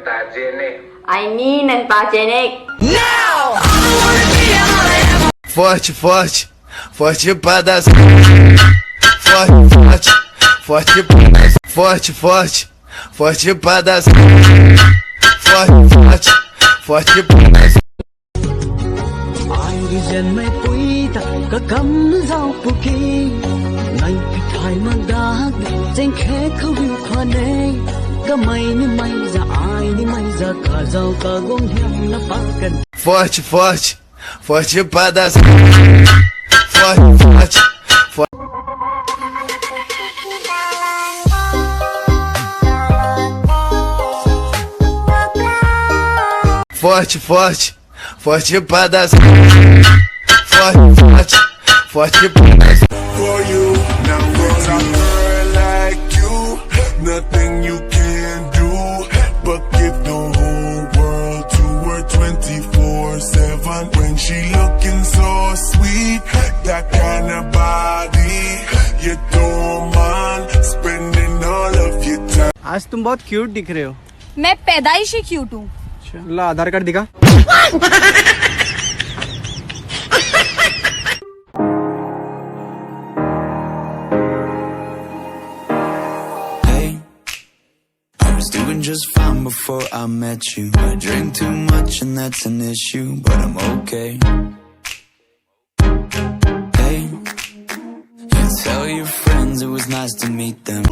ตาเจเนก ไอ้นี่หนังตาเจเนก Forte, forte, forte pra dar. Forte, forte, forte pra dar. Forte, forte, forte pra dar. Forte, forte, forte pra dar. Ai đi dân mày bụi ta cả cắm rau bù kỳ ngày bị thay mà đã trên khé khâu yêu khoa nê cả mày ni mày ra ai ni mày ra cả rau cả gom hiểm nó bắt cần. Forte, forte, forte pra dar. Forte, forte, forte. Forte, forte, forte pra dar. Forte, forte, forte pra dar. For you, now for a girl like you, nothing you can do but give the whole world to her 24/7. When she looking so sweet, that kind of body, you don't mind spending all of your time. आज तुम बहुत cute दिख रहे हो। मैं पैदाइशी cute हूँ। ला आधार card दिखा। Doing just fine before I met you. I drink too much and that's an issue, but I'm okay. Hey, you tell your friends it was nice to meet them.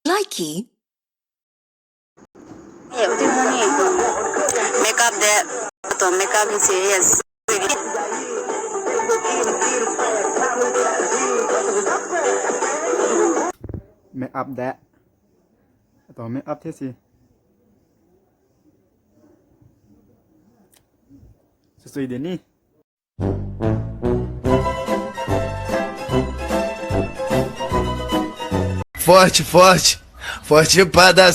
Likey. Makeup there. To makeup is serious. मैं up that. तो मैं up थे सी. Sesuai deh nih. Forte, forte, forte pra dar.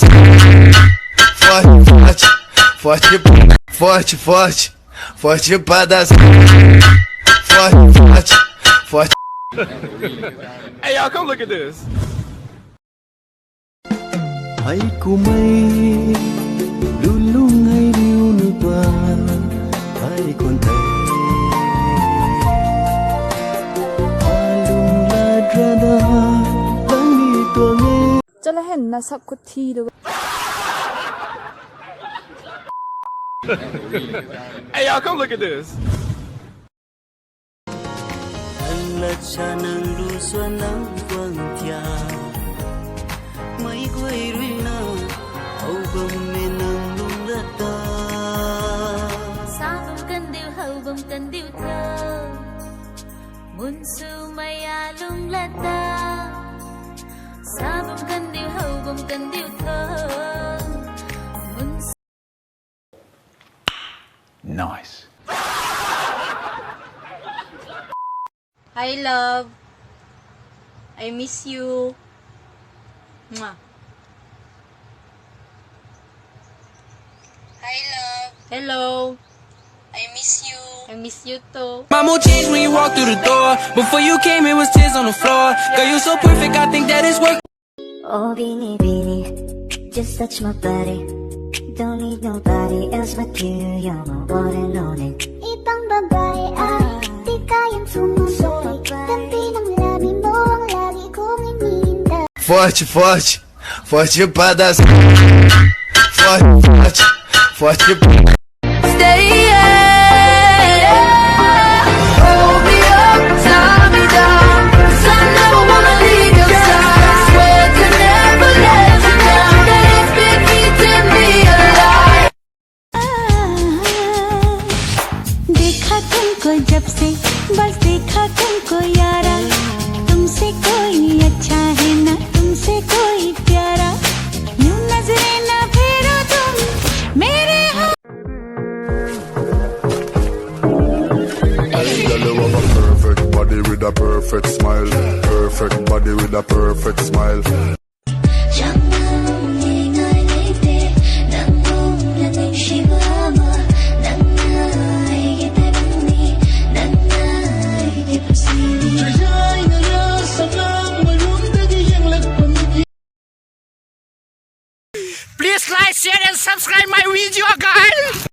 Forte, forte, forte, forte, forte, forte pra dar. Forte, forte, forte. Hey y'all, come look at this. Hãy cùng mây luôn luôn hay điều nụ tỏa hãy còn thấy lung la drada lắng đi tua nghe. चल है ना सब कुछ थी लो. Hey y'all, come look at this. Là cha nang lu xuân nắng quang thia mấy quay ruy na hậu bầm men nang lung la ta sao bầm cần điều hậu bầm cần điều thơ muôn su maya lung la ta sao bầm cần điều hậu bầm cần điều thơ. Nice. Hi love, I miss you. Mwah. Hi love, Hello, I miss you. I miss you too. My mood changed when you walked through the door. Before you came, it was tears on the floor. Girl, you're so perfect, I think that it's work. Oh beanie beanie, just touch my body. Don't need nobody else but you. You're my one and only. Ibang babae ay di kayang sumusulit. Tabi ng labi mo ang lagi kong iniintay. Forte, forte, forte pra dar. Forte, forte, forte pra dar. Stay, hold me up, tie me down. 'Cause I never wanna leave your side. Swear to never let you down. That it's been eating me alive. देखा तुमको जब से बस देखा तुमको यारा तुमसे कोई अच्छा है ना तुमसे कोई प्यारा यूं नजरें ना फेरो तुम मेरे हो. body with a perfect smile. Perfect body with a perfect smile. Please like, share and subscribe my video guys.